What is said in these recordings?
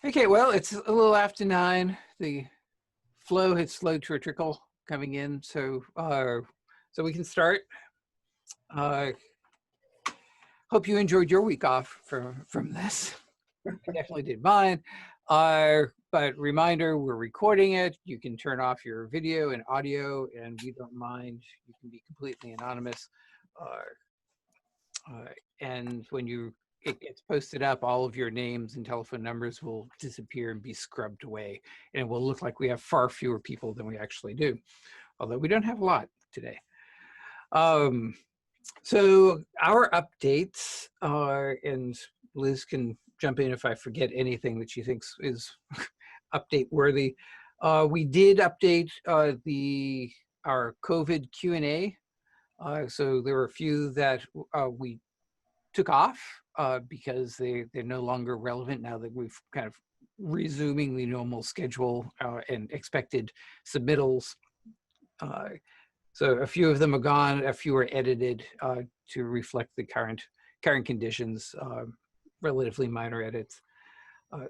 Okay, well, it's a little after 9. The flow has slowed to a trickle coming in, so we can start. Uh, hope you enjoyed your week off from this. I definitely did mine. But reminder, we're recording it. You can turn off your video and audio, and we don't mind. You can be completely anonymous. And when it gets posted up, all of your names and telephone numbers will disappear and be scrubbed away. And it will look like we have far fewer people than we actually do, although we don't have a lot today. So our updates are, and Liz can jump in if I forget anything that she thinks is update worthy. We did update our COVID Q&A. So there were a few that we took off because they're no longer relevant now that we've kind of resuming the normal schedule and expected submittals. So a few of them are gone, a few are edited to reflect the current conditions, relatively minor edits.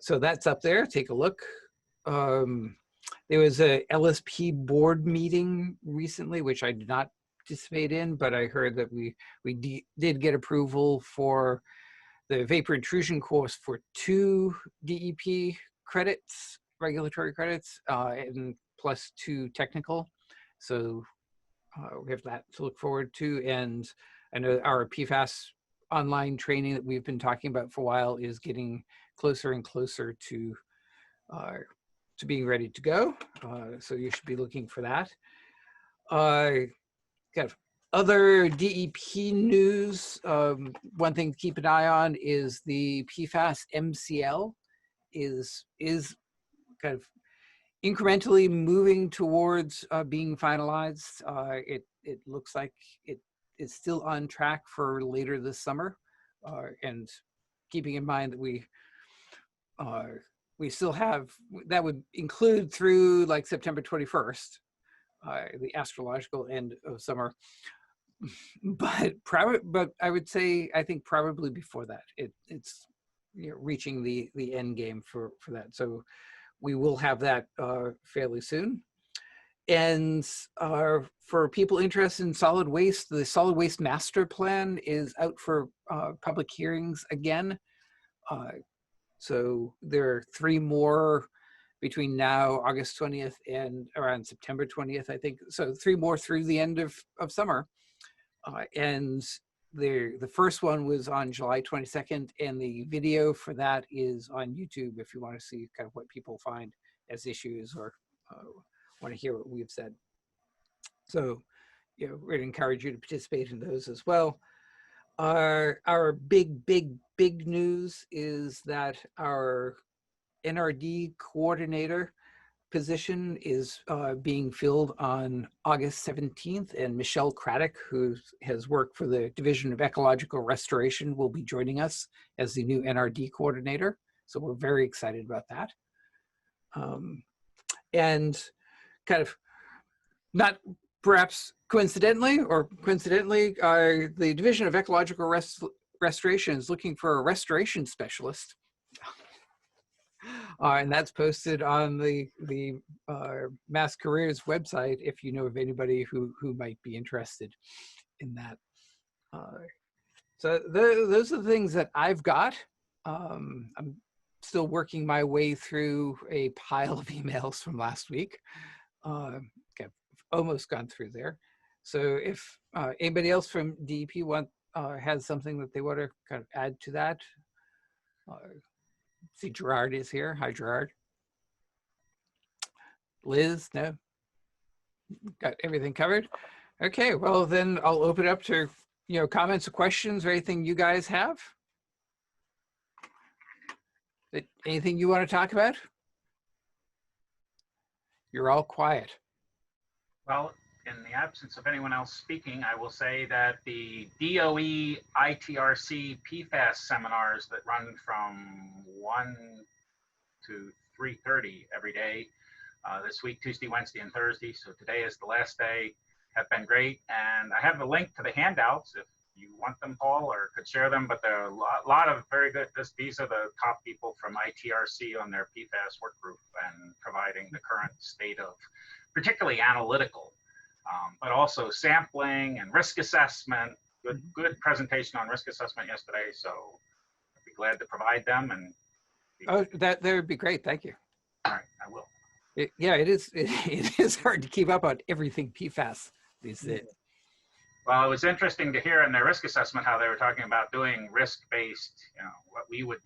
So that's up there, take a look. There was a LSP board meeting recently, which I did not participate in, but I heard that we did get approval for the vapor intrusion course for 2 DEP credits, regulatory credits, and plus 2 technical. So we have that to look forward to. And I know our PFAS online training that we've been talking about for a while is getting closer and closer to being ready to go. So you should be looking for that. Kind of other DEP news. One thing to keep an eye on is the PFAS MCL is kind of incrementally moving towards being finalized. It looks like it is still on track for later this summer, and keeping in mind that we still have, that would include through like September 21st, the astrological end of summer. But I would say, I think probably before that, it's reaching the end game for that. So we will have that fairly soon. And for people interested in solid waste, the solid waste master plan is out for public hearings again. So there are 3 more between now, August 20th, and around September 20th, I think. So 3 more through the end of summer. And the first one was on July 22nd, and the video for that is on YouTube if you want to see kind of what people find as issues or want to hear what we've said. So, we'd encourage you to participate in those as well. Our big news is that our NRD coordinator position is being filled on August 17th, and Michelle Craddock, who has worked for the Division of Ecological Restoration, will be joining us as the new NRD coordinator. So we're very excited about that. And kind of not perhaps coincidentally, the Division of Ecological Restoration is looking for a restoration specialist. And that's posted on the Mass Careers website if you know of anybody who might be interested in that. So those are the things that I've got. I'm still working my way through a pile of emails from last week. I've almost gone through there. So if anybody else from DEP has something that they want to kind of add to that, see Gerard is here. Hi, Gerard. Liz, no? Got everything covered? Okay, well then I'll open it up to comments or questions or anything you guys have. Anything you want to talk about? You're all quiet. Well, in the absence of anyone else speaking, I will say that the DOE ITRC PFAS seminars that run from 1 to 3:30 every day, this week, Tuesday, Wednesday, and Thursday, so today is the last day, have been great. And I have the link to the handouts if you want them, Paul, or could share them, but there are a lot of very good, these are the top people from ITRC on their PFAS work group and providing the current state of particularly analytical, but also sampling and risk assessment. Good presentation on risk assessment yesterday, so I'd be glad to provide them. And Oh, that would be great. Thank you. all right, I will. Yeah, it is. It is hard to keep up on everything PFAS these days. Well, it was interesting to hear in their risk assessment how they were talking about doing risk-based, what we would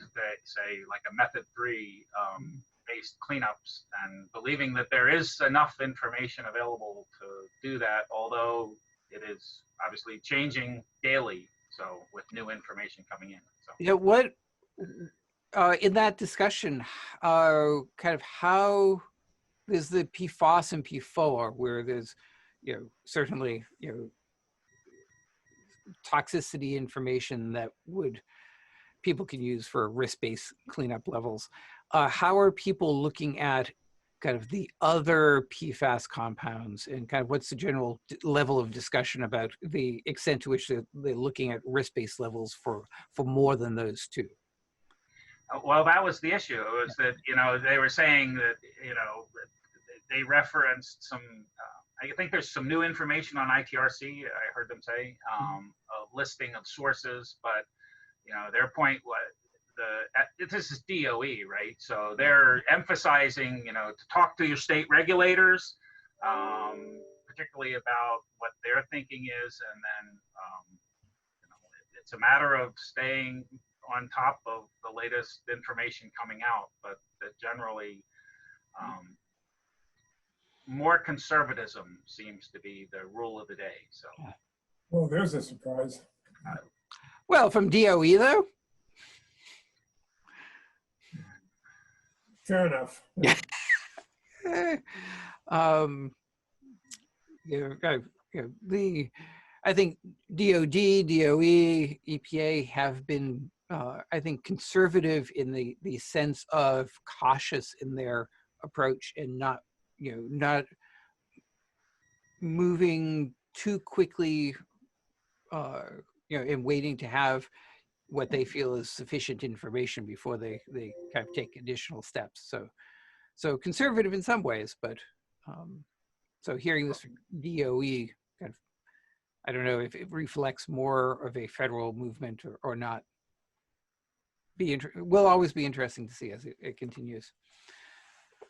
say like a method 3 based cleanups, and believing that there is enough information available to do that, although it is obviously changing daily. So with new information coming in. So yeah, what in that discussion, kind of how is the PFOS and PFOA, where there's, certainly, toxicity information that people can use for risk-based cleanup levels. How are people looking at kind of the other PFAS compounds, and kind of what's the general level of discussion about the extent to which they're looking at risk-based levels for more than those two? Well, that was the issue. It was that, they were saying that, they referenced some, I think there's some new information on ITRC, I heard them say, a listing of sources, but, their point was, this is DOE, right? So they're emphasizing, to talk to your state regulators, particularly about what their thinking is, and then, it's a matter of staying on top of the latest information coming out, but that generally more conservatism seems to be the rule of the day. So, well, there's a surprise. Well, from DOE though. Fair enough. I think DOD, DOE, EPA have been, I think, conservative in the sense of cautious in their approach, and not moving too quickly, and waiting to have what they feel is sufficient information before they kind of take additional steps. So conservative in some ways, but so hearing this from DOE, kind of, I don't know if it reflects more of a federal movement or not. Will always be interesting to see as it continues.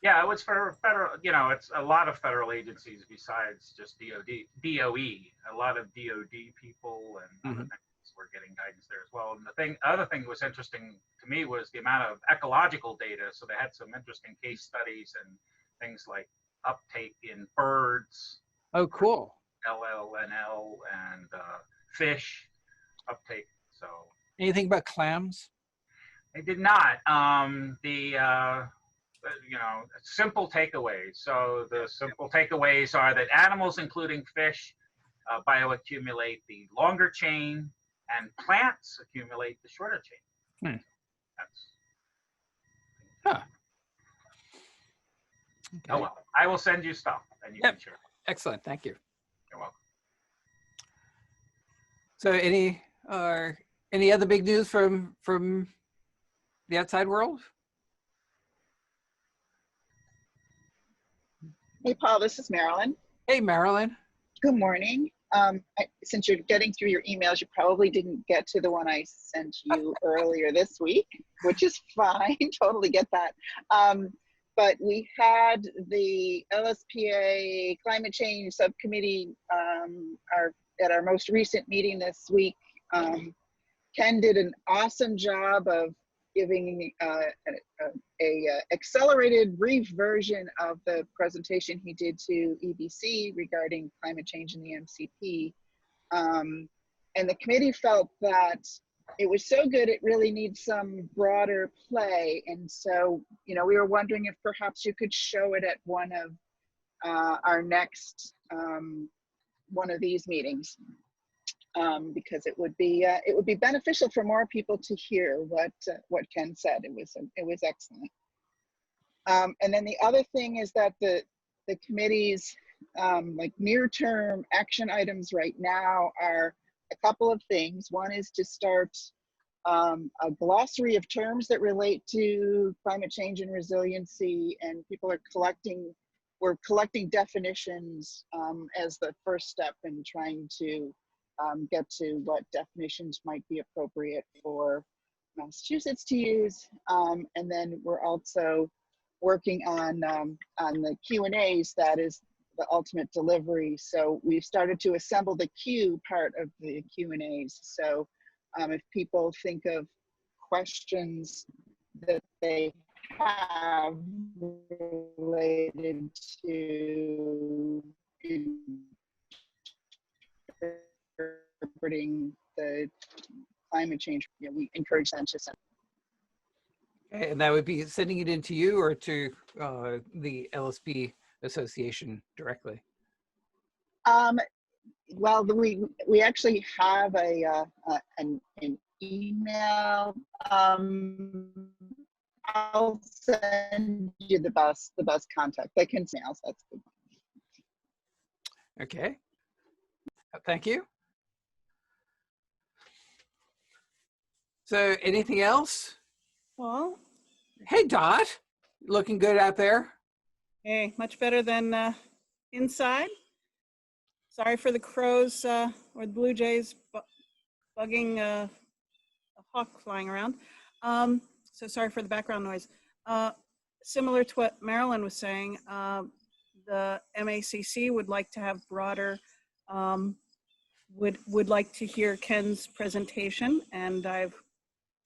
Yeah, it was for federal, it's a lot of federal agencies besides just DOE. A lot of DOD people and other things were getting guidance there as well. And the other thing that was interesting to me was the amount of ecological data. So they had some interesting case studies and things like uptake in birds. Oh, cool. LLNL and fish uptake. So anything about clams? They did not. Simple takeaways. So the simple takeaways are that animals, including fish, bioaccumulate the longer chain, and plants accumulate the shorter chain. Okay. Oh well, I will send you stuff and you can share. Excellent, thank you. You're welcome. So any other big news from the outside world? Hey, Paul, this is Marilyn. Hey, Marilyn. Good morning. Since you're getting through your emails, you probably didn't get to the one I sent you earlier this week, which is fine. Totally get that. But we had the LSPA Climate Change Subcommittee at our most recent meeting this week. Ken did an awesome job of giving a accelerated brief version of the presentation he did to EBC regarding climate change in the MCP. And the committee felt that it was so good, it really needs some broader play. And so, we were wondering if perhaps you could show it at one of our next, one of these meetings. Because it would be beneficial for more people to hear what Ken said. It was excellent. And then the other thing is that the committee's like near-term action items right now are a couple of things. One is to start a glossary of terms that relate to climate change and resiliency, and we're collecting definitions as the first step in trying to get to what definitions might be appropriate for Massachusetts to use. And then we're also working on the Q&As, that is the ultimate delivery. So we've started to assemble the Q part of the Q&As. So if people think of questions that they have related to interpreting the climate change, we encourage them to send. Okay, and that would be sending it into you or to the LSP Association directly? Well, we actually have an email. I'll send you the best contact. They can email. That's good. Okay, thank you. So anything else? Well, Hey, Dot, looking good out there. hey, much better than inside. Sorry for the crows or the blue jays bugging a hawk flying around. So sorry for the background noise. Similar to what Marilyn was saying, the MACC would like to have broader, would like to hear Ken's presentation, and I've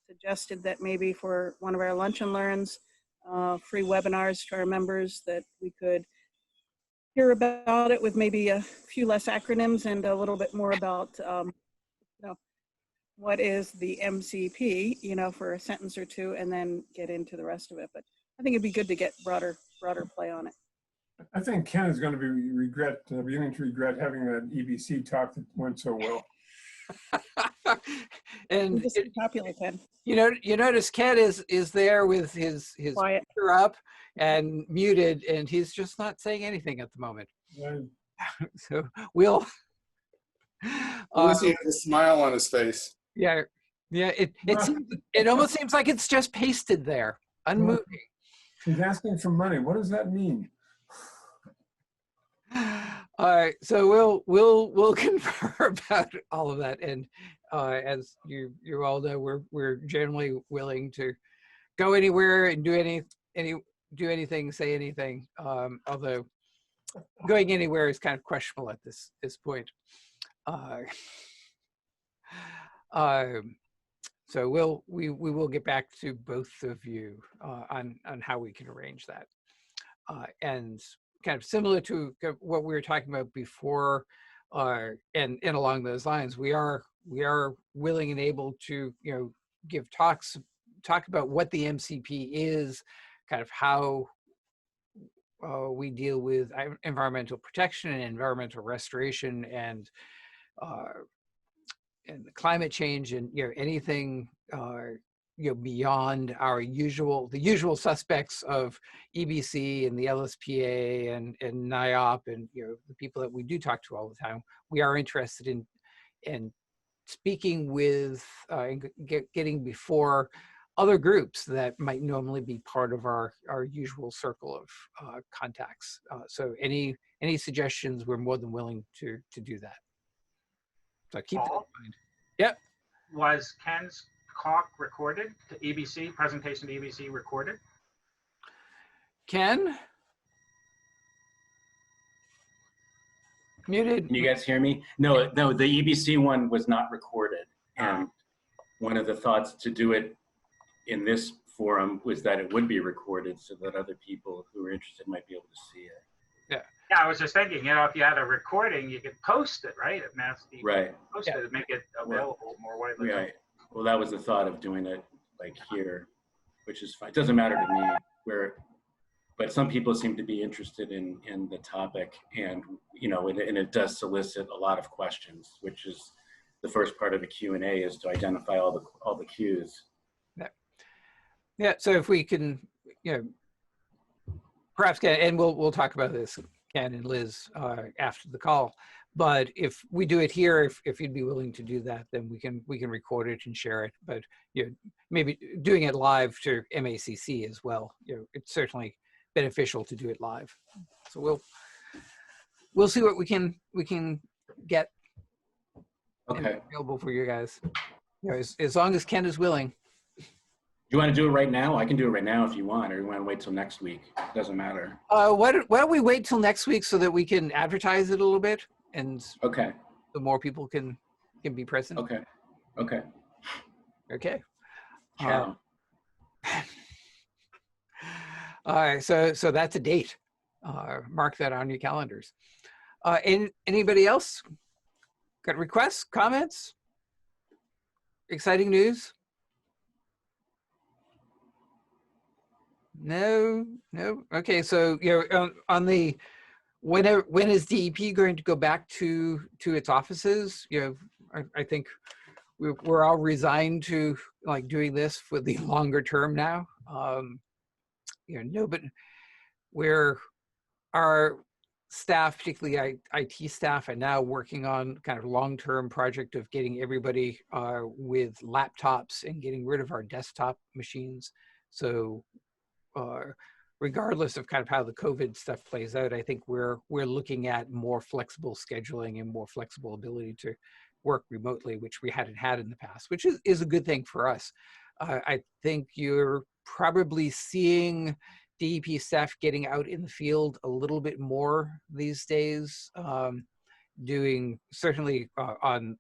suggested that maybe for one of our lunch and learns, free webinars to our members, that we could hear about it with maybe a few less acronyms and a little bit more about what is the MCP, for a sentence or two, and then get into the rest of it. But I think it'd be good to get broader play on it. I think Ken is going to be beginning to regret having that EBC talk that went so well. And Just be popular, Ken. you notice Ken is there with his Quiet. picture up and muted, and he's just not saying anything at the moment. Right. So we'll. Unless he has a smile on his face. Yeah. It almost seems like it's just pasted there, unmoving. He's asking for money. What does that mean? All right, so we'll confer about all of that, and as you all know, we're generally willing to go anywhere and do anything, say anything. Although going anywhere is kind of questionable at this point. So we will get back to both of you on how we can arrange that, and kind of similar to what we were talking about before, and along those lines, we are willing and able to give talk about what the MCP is, kind of how we deal with environmental protection and environmental restoration and climate change, and anything beyond the usual suspects of EBC and the LSPA and NIOP and the people that we do talk to all the time. We are interested in speaking with getting before other groups that might normally be part of our usual circle of contacts. So any suggestions, we're more than willing to do that. So keep that in mind. Yep. Was Ken's talk recorded to EBC, presentation to EBC recorded? Ken? Muted. Can you guys hear me? No, the EBC one was not recorded. And one of the thoughts to do it in this forum was that it would be recorded so that other people who are interested might be able to see it. Yeah, I was just thinking, if you had a recording, you could post it, right? At MassDEP. Right. Post it, make it available more widely. Right. Well, that was the thought of doing it like here, which is fine. It doesn't matter to me but some people seem to be interested in the topic, and and it does solicit a lot of questions, which is the first part of the Q&A, is to identify all the cues. Yeah. So if we can, perhaps and we'll talk about this, Ken and Liz, after the call. But if we do it here, if you'd be willing to do that, then we can record it and share it. But you know, maybe doing it live to MACC as well. You know, it's certainly beneficial to do it live. So we'll see what we can get Okay. available for you guys. You know, as long as Ken is willing. Do you want to do it right now? I can do it right now if you want, or you want to wait till next week? It doesn't matter. Why don't we wait till next week so that we can advertise it a little bit, and Okay. the more people can be present. Okay. Okay. Okay. Sure. All right. So that's a date. Mark that on your calendars. Anybody else got requests, comments, exciting news? No. Okay. So you know, on the when is DEP going to go back to its offices? You know, I think we're all resigned to like doing this for the longer term now. You know, but our staff, particularly IT staff, are now working on kind of long-term project of getting everybody with laptops and getting rid of our desktop machines. So regardless of kind of how the COVID stuff plays out, I think we're looking at more flexible scheduling and more flexible ability to work remotely, which we hadn't had in the past, which is a good thing for us. I think you're probably seeing DEP staff getting out in the field a little bit more these days, doing certainly on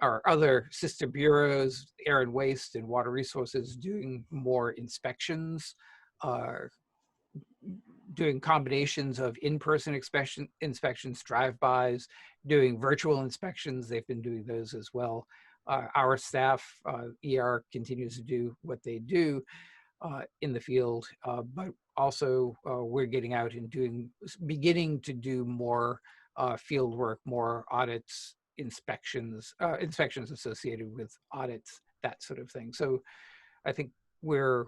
our other sister bureaus, air and waste and water resources, doing more inspections, doing combinations of in-person inspections, drive-bys, doing virtual inspections. They've been doing those as well. Our staff, ER, continues to do what they do in the field, but also we're getting out and beginning to do more field work, more audits, inspections associated with audits, that sort of thing. So I think we're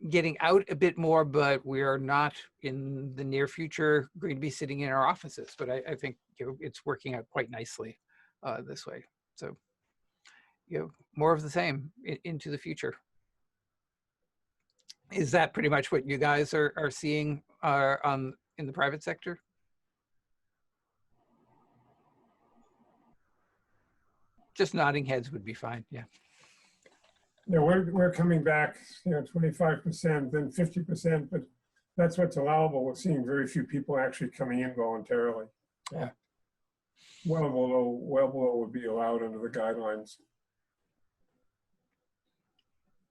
getting out a bit more, but we are not in the near future going to be sitting in our offices. But I think, you know, it's working out quite nicely this way. So, you know, more of the same into the future. Is that pretty much what you guys are seeing in the private sector? Just nodding heads would be fine. Yeah. Yeah, we're coming back, you know, 25%, then 50%, but that's what's allowable. We're seeing very few people actually coming in voluntarily. Yeah. Well below what would be allowed under the guidelines.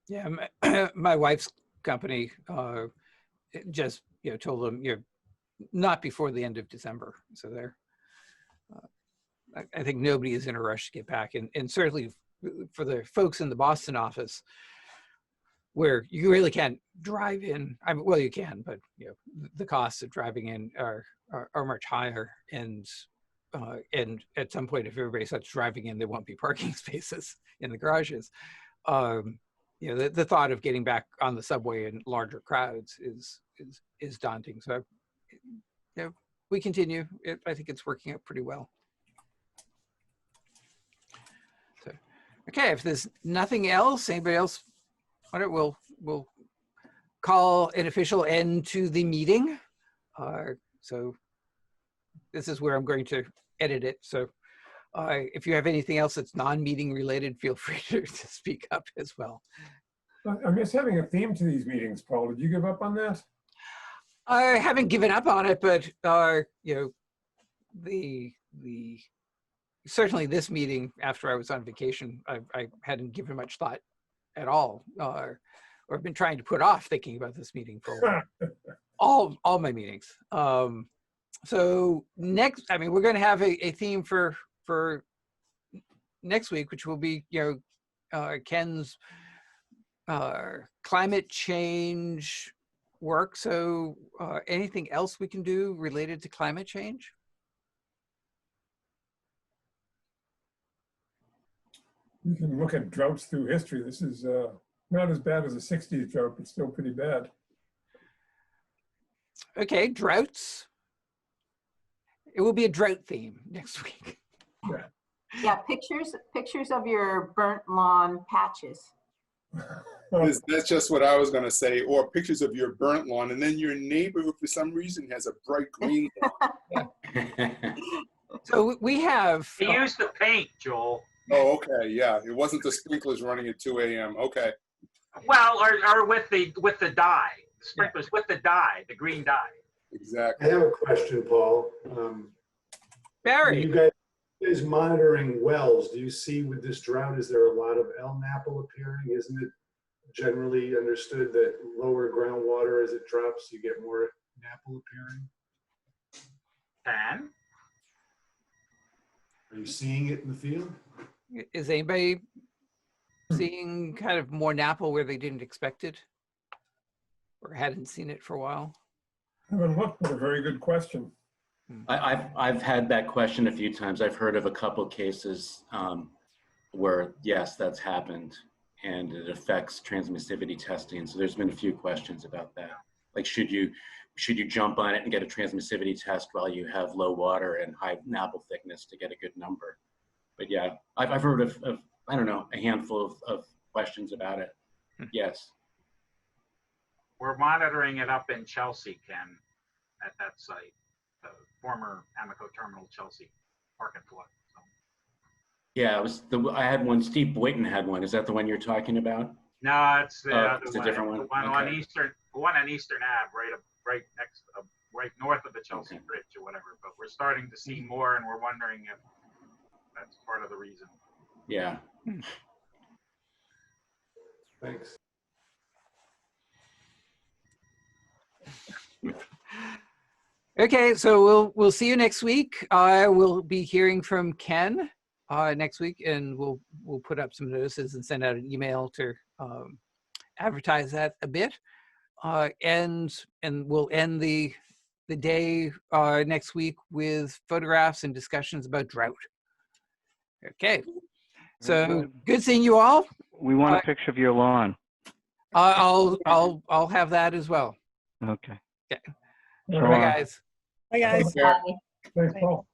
Yeah, my wife's company just, you know, told them, you know, not before the end of December. So they're, I think nobody is in a rush to get back, and certainly for the folks in the Boston office, where you really can't drive in. I mean, well, you can, but you know, the costs of driving in are much higher, and at some point, if everybody starts driving in, there won't be parking spaces in the garages. You know, the thought of getting back on the subway in larger crowds is daunting. So, you know, we continue. I think it's working out pretty well. So, okay, if there's nothing else, anybody else, we'll call an official end to the meeting. So this is where I'm going to edit it. So if you have anything else that's non-meeting related, feel free to speak up as well. I'm just having a theme to these meetings, Paul. Did you give up on that? I haven't given up on it, but you know, the certainly this meeting after I was on vacation, I hadn't given much thought at all, or I've been trying to put off thinking about this meeting for a while. all my meetings. So next, I mean, we're going to have a theme for next week, which will be, you know, Ken's climate change work. So anything else we can do related to climate change? You can look at droughts through history. This is not as bad as a 60s drought, but still pretty bad. Okay, droughts. It will be a drought theme next week. Yeah, pictures of your burnt lawn patches. That's just what I was going to say. Or pictures of your burnt lawn, and then your neighbor, who for some reason has a bright green lawn. So we have. They used the paint, Joel. Oh, okay, yeah. It wasn't the sprinklers running at 2 a.m. Okay. Well, or with the dye, the sprinklers with the dye, the green dye. Exactly. I have a question, Paul. Barry. You guys monitoring wells, do you see with this drought, is there a lot of L-napple appearing? Isn't it generally understood that lower groundwater, as it drops, you get more napple appearing? And Are you seeing it in the field? Is anybody seeing kind of more napple where they didn't expect it or hadn't seen it for a while? I haven't looked, but a very good question. I've had that question a few times. I've heard of a couple cases where, yes, that's happened and it affects transmissivity testing. So there's been a few questions about that. Like, should you jump on it and get a transmissivity test while you have low water and high napple thickness to get a good number? But yeah, I've heard of I don't know, a handful of questions about it. Yes. we're monitoring it up in Chelsea, Ken, at that site, the former Amoco Terminal Chelsea Park and Flood. So. Yeah, it was I had one. Steve Boynton had one. Is that the one you're talking about? No, it's the other it's a one. different one. The one on Eastern Ave, right next, right north of the Chelsea Bridge or whatever. But we're starting to see more, and we're wondering if that's part of the reason. Yeah. Thanks. Okay, so we'll see you next week. We'll be hearing from Ken next week, and we'll put up some notices and send out an email to advertise that a bit. And we'll end the day next week with photographs and discussions about drought. Okay, so good seeing you all. We want a picture of your lawn. I'll have that as well. Okay. Okay. All Bye, right. guys. Bye, guys. Bye. Thanks, Paul.